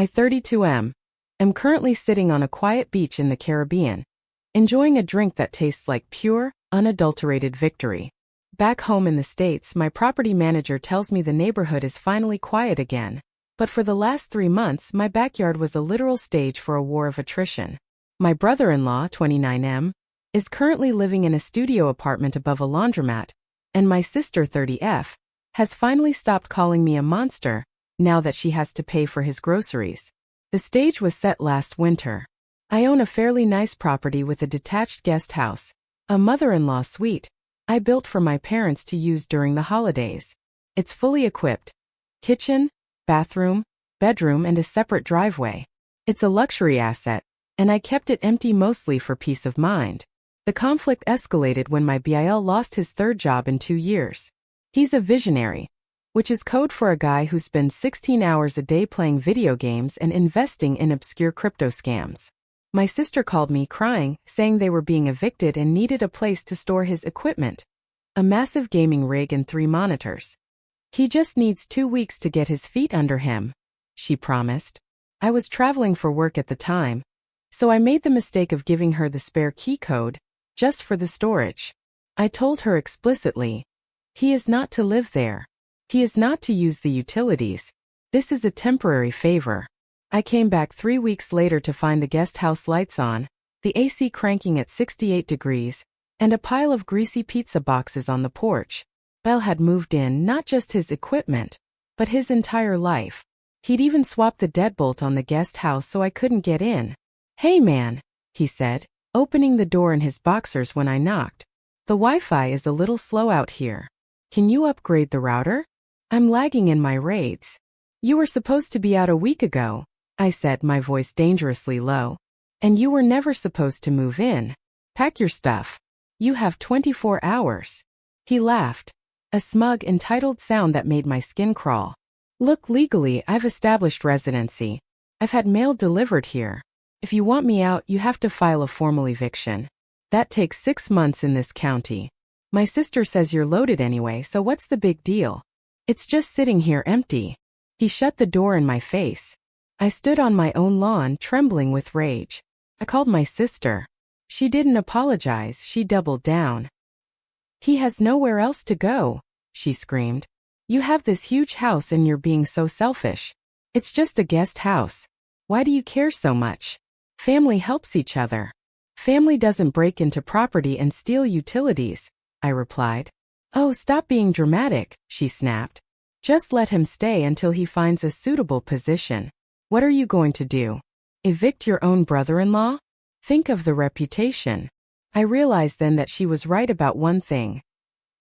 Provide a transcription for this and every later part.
I 32 am currently sitting on a quiet beach in the Caribbean, enjoying a drink that tastes like pure, unadulterated victory. Back home in the States, my property manager tells me the neighborhood is finally quiet again. But for the last 3 months, my backyard was a literal stage for a war of attrition. My brother-in-law, 29 is currently living in a studio apartment above a laundromat, and my sister, 30 has finally stopped calling me a monster now that she has to pay for his groceries. The stage was set last winter. I own a fairly nice property with a detached guest house, a mother-in-law suite I built for my parents to use during the holidays. It's fully equipped. Kitchen, bathroom, bedroom, and a separate driveway. It's a luxury asset, and I kept it empty mostly for peace of mind. The conflict escalated when my BIL lost his third job in 2 years. He's a visionary, which is code for a guy who spends 16 hours a day playing video games and investing in obscure crypto scams. My sister called me crying, saying they were being evicted and needed a place to store his equipment. A massive gaming rig and 3 monitors. He just needs 2 weeks to get his feet under him, she promised. I was traveling for work at the time, so I made the mistake of giving her the spare key code, just for the storage. I told her explicitly, he is not to live there. He is not to use the utilities. This is a temporary favor. I came back 3 weeks later to find the guest house lights on, the AC cranking at 68 degrees, and a pile of greasy pizza boxes on the porch. Bell had moved in not just his equipment, but his entire life. He'd even swapped the deadbolt on the guest house so I couldn't get in. "Hey man," he said, opening the door in his boxers when I knocked. "The Wi-Fi is a little slow out here. Can you upgrade the router? I'm lagging in my raids." "You were supposed to be out a week ago," I said, my voice dangerously low. "And you were never supposed to move in. Pack your stuff. You have 24 hours. He laughed, a smug, entitled sound that made my skin crawl. "Look, legally, I've established residency. I've had mail delivered here. If you want me out, you have to file a formal eviction. That takes 6 months in this county. My sister says you're loaded anyway, so what's the big deal? It's just sitting here empty." He shut the door in my face. I stood on my own lawn, trembling with rage. I called my sister. She didn't apologize, she doubled down. "He has nowhere else to go," she screamed. "You have this huge house and you're being so selfish. It's just a guest house. Why do you care so much? Family helps each other. Family doesn't break into property and steal utilities," I replied. "Oh, stop being dramatic," she snapped. "Just let him stay until he finds a suitable position. What are you going to do? Evict your own brother-in-law? Think of the reputation." I realized then that she was right about one thing.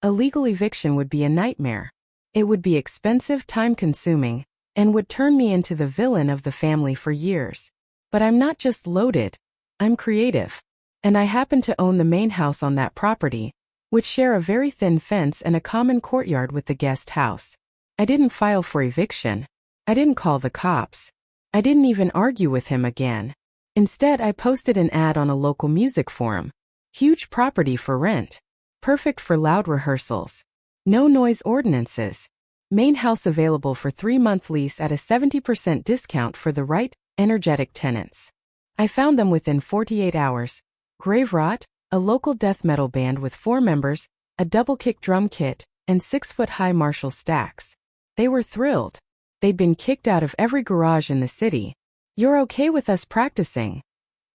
A legal eviction would be a nightmare. It would be expensive, time-consuming, and would turn me into the villain of the family for years. But I'm not just loaded, I'm creative. And I happen to own the main house on that property, which share a very thin fence and a common courtyard with the guest house. I didn't file for eviction. I didn't call the cops. I didn't even argue with him again. Instead, I posted an ad on a local music forum. Huge property for rent. Perfect for loud rehearsals. No noise ordinances. Main house available for 3-month lease at a 70% discount for the right, energetic tenants. I found them within 48 hours. Grave Rot, a local death metal band with 4 members, a double-kick drum kit, and 6-foot-high Marshall stacks. They were thrilled. They'd been kicked out of every garage in the city. "You're okay with us practicing?"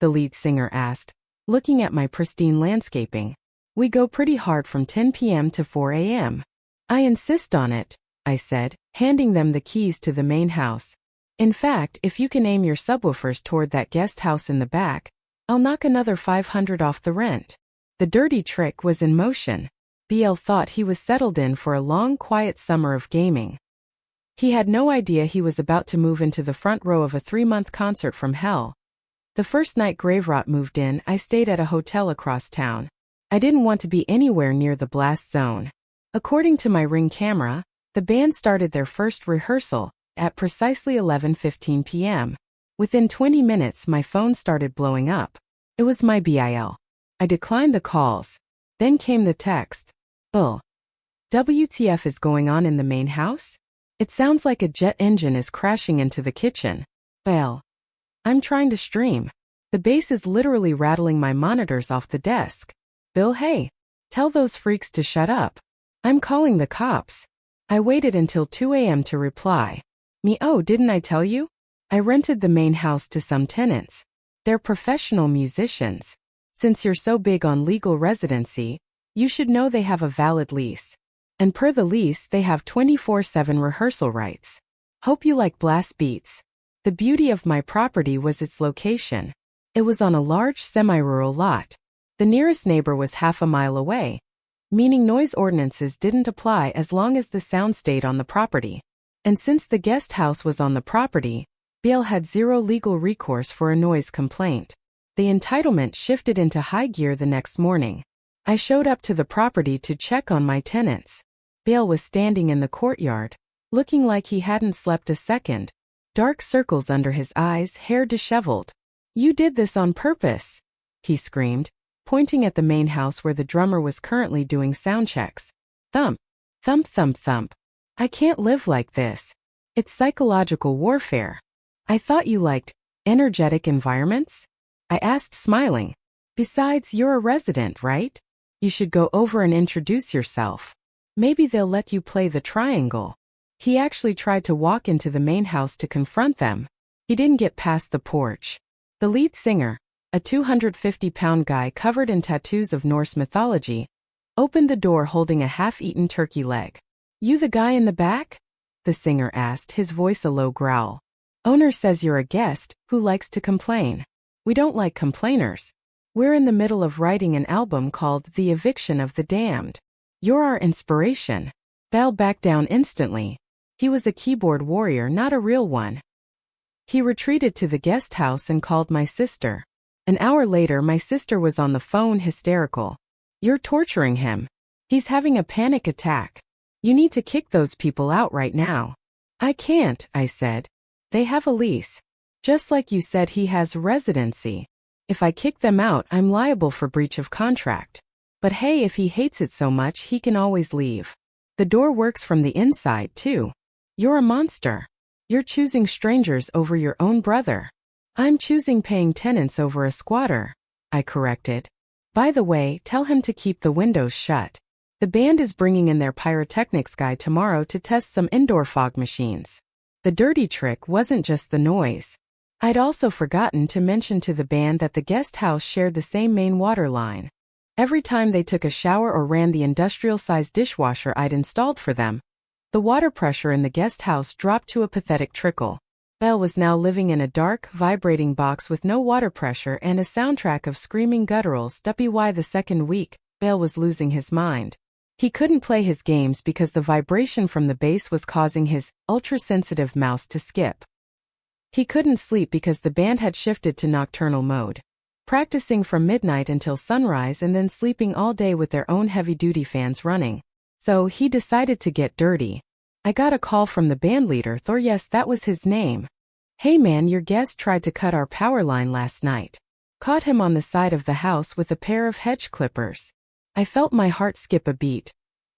the lead singer asked, looking at my pristine landscaping. "We go pretty hard from 10 p.m. to 4 a.m. "I insist on it," I said, handing them the keys to the main house. "In fact, if you can aim your subwoofers toward that guest house in the back, I'll knock another $500 off the rent." The dirty trick was in motion. BL thought he was settled in for a long, quiet summer of gaming. He had no idea he was about to move into the front row of a 3-month concert from hell. The first night Graverot moved in, I stayed at a hotel across town. I didn't want to be anywhere near the blast zone. According to my Ring camera, the band started their first rehearsal at precisely 11:15 p.m. Within 20 minutes, my phone started blowing up. It was my BIL. I declined the calls. Then came the text. "Bull. WTF is going on in the main house? It sounds like a jet engine is crashing into the kitchen." Bale. I'm trying to stream. The bass is literally rattling my monitors off the desk. Bill, hey. Tell those freaks to shut up. I'm calling the cops. I waited until 2 a.m. to reply. Me, oh, didn't I tell you? I rented the main house to some tenants. They're professional musicians. Since you're so big on legal residency, you should know they have a valid lease. And per the lease, they have 24/7 rehearsal rights. Hope you like blast beats. The beauty of my property was its location. It was on a large semi-rural lot. The nearest neighbor was half a mile away, meaning noise ordinances didn't apply as long as the sound stayed on the property. And since the guest house was on the property, Beale had zero legal recourse for a noise complaint. The entitlement shifted into high gear the next morning. I showed up to the property to check on my tenants. Beale was standing in the courtyard, looking like he hadn't slept a second. Dark circles under his eyes, hair disheveled. You did this on purpose, he screamed, pointing at the main house where the drummer was currently doing sound checks. Thump, thump, thump, thump. I can't live like this. It's psychological warfare. I thought you liked energetic environments? I asked, smiling. Besides, you're a resident, right? You should go over and introduce yourself. Maybe they'll let you play the triangle. He actually tried to walk into the main house to confront them. He didn't get past the porch. The lead singer, a 250-pound guy covered in tattoos of Norse mythology, opened the door holding a half-eaten turkey leg. You the guy in the back? The singer asked, his voice a low growl. Owner says you're a guest who likes to complain. We don't like complainers. We're in the middle of writing an album called The Eviction of the Damned. You're our inspiration. Bale backed down instantly. He was a keyboard warrior, not a real one. He retreated to the guest house and called my sister. An hour later, my sister was on the phone, hysterical. You're torturing him. He's having a panic attack. You need to kick those people out right now. I can't, I said. They have a lease. Just like you said, he has residency. If I kick them out, I'm liable for breach of contract. But hey, if he hates it so much, he can always leave. The door works from the inside, too. You're a monster. You're choosing strangers over your own brother. I'm choosing paying tenants over a squatter, I corrected. By the way, tell him to keep the windows shut. The band is bringing in their pyrotechnics guy tomorrow to test some indoor fog machines. The dirty trick wasn't just the noise. I'd also forgotten to mention to the band that the guest house shared the same main water line. Every time they took a shower or ran the industrial-sized dishwasher I'd installed for them, the water pressure in the guest house dropped to a pathetic trickle. Bale was now living in a dark, vibrating box with no water pressure and a soundtrack of screaming gutturals. By the second week, Bale was losing his mind. He couldn't play his games because the vibration from the bass was causing his ultra-sensitive mouse to skip. He couldn't sleep because the band had shifted to nocturnal mode, practicing from midnight until sunrise and then sleeping all day with their own heavy-duty fans running. So he decided to get dirty. I got a call from the bandleader, Thor. Yes, that was his name. Hey man, your guest tried to cut our power line last night. Caught him on the side of the house with a pair of hedge clippers. I felt my heart skip a beat.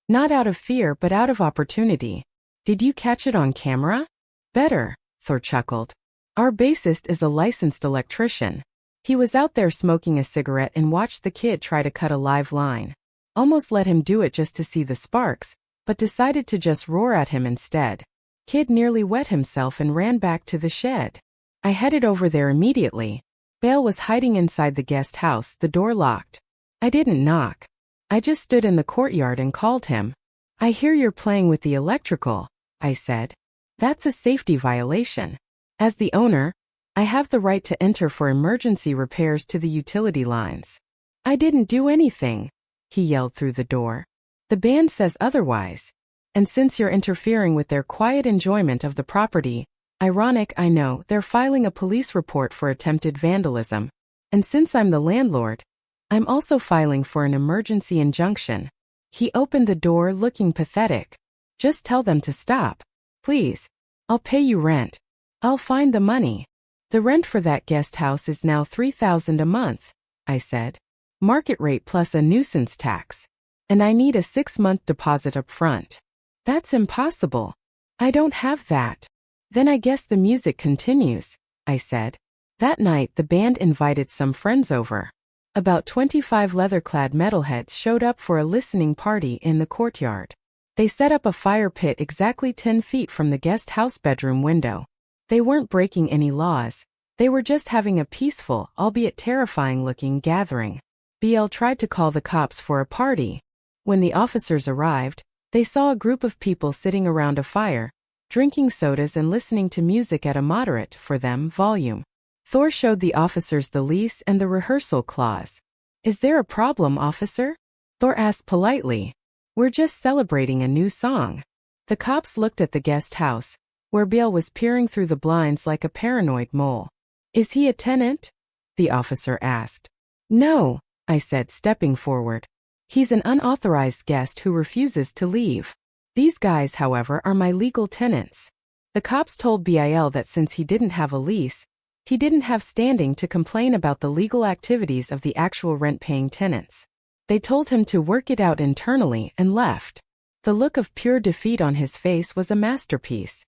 Not out of fear, but out of opportunity. Did you catch it on camera? Better, Thor chuckled. Our bassist is a licensed electrician. He was out there smoking a cigarette and watched the kid try to cut a live line. Almost let him do it just to see the sparks, but decided to just roar at him instead. Kid nearly wet himself and ran back to the shed. I headed over there immediately. Bale was hiding inside the guest house, the door locked. I didn't knock. I just stood in the courtyard and called him. I hear you're playing with the electrical, I said. That's a safety violation. As the owner, I have the right to enter for emergency repairs to the utility lines. I didn't do anything, he yelled through the door. The band says otherwise. And since you're interfering with their quiet enjoyment of the property, ironic, I know, they're filing a police report for attempted vandalism. And since I'm the landlord, I'm also filing for an emergency injunction. He opened the door looking pathetic. Just tell them to stop. Please. I'll pay you rent. I'll find the money. The rent for that guest house is now $3,000 a month, I said. Market rate plus a nuisance tax. And I need a 6-month deposit up front. That's impossible. I don't have that. Then I guess the music continues. I said. That night, the band invited some friends over. About 25 leather-clad metalheads showed up for a listening party in the courtyard. They set up a fire pit exactly 10 feet from the guest house bedroom window. They weren't breaking any laws. They were just having a peaceful, albeit terrifying-looking gathering. BL tried to call the cops for a party. When the officers arrived, they saw a group of people sitting around a fire, drinking sodas and listening to music at a moderate, for them, volume. Thor showed the officers the lease and the rehearsal clause. "Is there a problem, officer?" Thor asked politely. "We're just celebrating a new song." The cops looked at the guest house, where Biel was peering through the blinds like a paranoid mole. "Is he a tenant?" the officer asked. "No," I said, stepping forward. "He's an unauthorized guest who refuses to leave. These guys, however, are my legal tenants." The cops told Bil that since he didn't have a lease, he didn't have standing to complain about the legal activities of the actual rent-paying tenants. They told him to work it out internally and left. The look of pure defeat on his face was a masterpiece.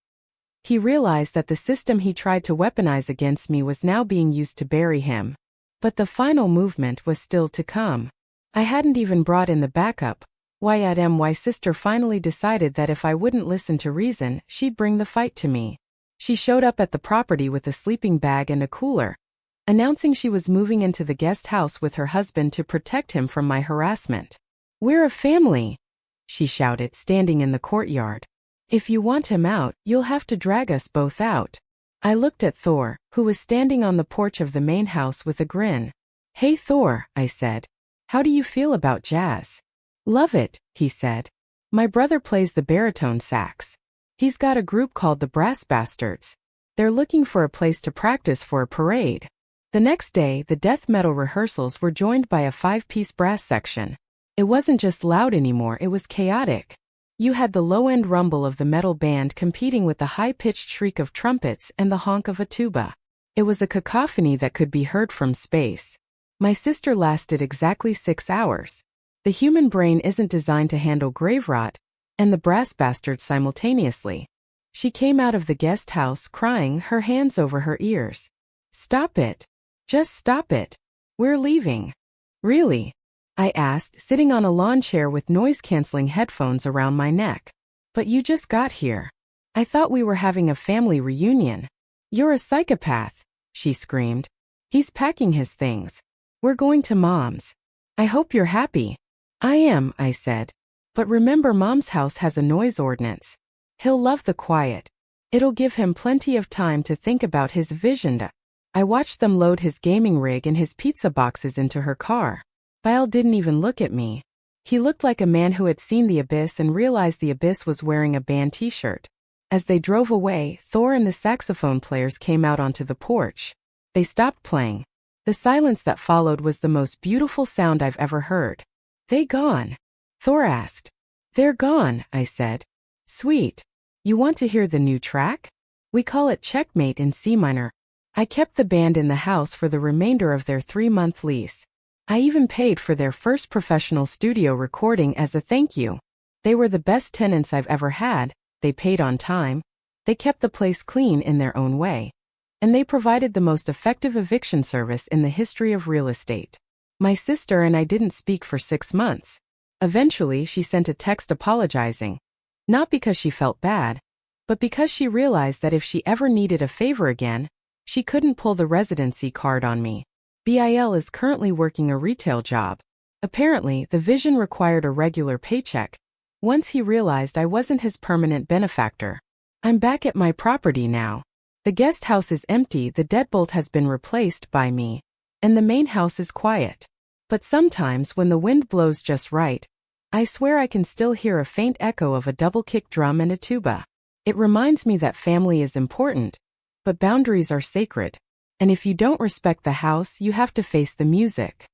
He realized that the system he tried to weaponize against me was now being used to bury him. But the final movement was still to come. I hadn't even brought in the backup. My sister finally decided that if I wouldn't listen to reason, she'd bring the fight to me. She showed up at the property with a sleeping bag and a cooler, announcing she was moving into the guest house with her husband to protect him from my harassment. "We're a family," she shouted, standing in the courtyard. "If you want him out, you'll have to drag us both out." I looked at Thor, who was standing on the porch of the main house with a grin. "Hey Thor," I said. "How do you feel about jazz?" "Love it," he said. "My brother plays the baritone sax. He's got a group called the Brass Bastards. They're looking for a place to practice for a parade." The next day, the death metal rehearsals were joined by a 5-piece brass section. It wasn't just loud anymore, it was chaotic. You had the low-end rumble of the metal band competing with the high-pitched shriek of trumpets and the honk of a tuba. It was a cacophony that could be heard from space. My sister lasted exactly 6 hours. The human brain isn't designed to handle grave rot and the brass bastards simultaneously. She came out of the guest house crying, her hands over her ears. "Stop it. Just stop it. We're leaving." "Really?" I asked, sitting on a lawn chair with noise-canceling headphones around my neck. "But you just got here. I thought we were having a family reunion." "You're a psychopath," she screamed. "He's packing his things. We're going to Mom's. I hope you're happy." "I am," I said. "But remember, Mom's house has a noise ordinance. He'll love the quiet. It'll give him plenty of time to think about his vision." I watched them load his gaming rig and his pizza boxes into her car. Bil didn't even look at me. He looked like a man who had seen the abyss and realized the abyss was wearing a band t-shirt. As they drove away, Thor and the saxophone players came out onto the porch. They stopped playing. The silence that followed was the most beautiful sound I've ever heard. "They gone?" Thor asked. "They're gone," I said. "Sweet. You want to hear the new track? We call it Checkmate in C minor. I kept the band in the house for the remainder of their 3-month lease. I even paid for their first professional studio recording as a thank you. They were the best tenants I've ever had. They paid on time. They kept the place clean in their own way. And they provided the most effective eviction service in the history of real estate. My sister and I didn't speak for 6 months. Eventually, she sent a text apologizing. Not because she felt bad, but because she realized that if she ever needed a favor again, she couldn't pull the residency card on me. Bil is currently working a retail job. Apparently, the vision required a regular paycheck. Once he realized I wasn't his permanent benefactor. I'm back at my property now. The guest house is empty, the deadbolt has been replaced by me, and the main house is quiet. But sometimes when the wind blows just right, I swear I can still hear a faint echo of a double-kick drum and a tuba. It reminds me that family is important, but boundaries are sacred. And if you don't respect the house, you have to face the music.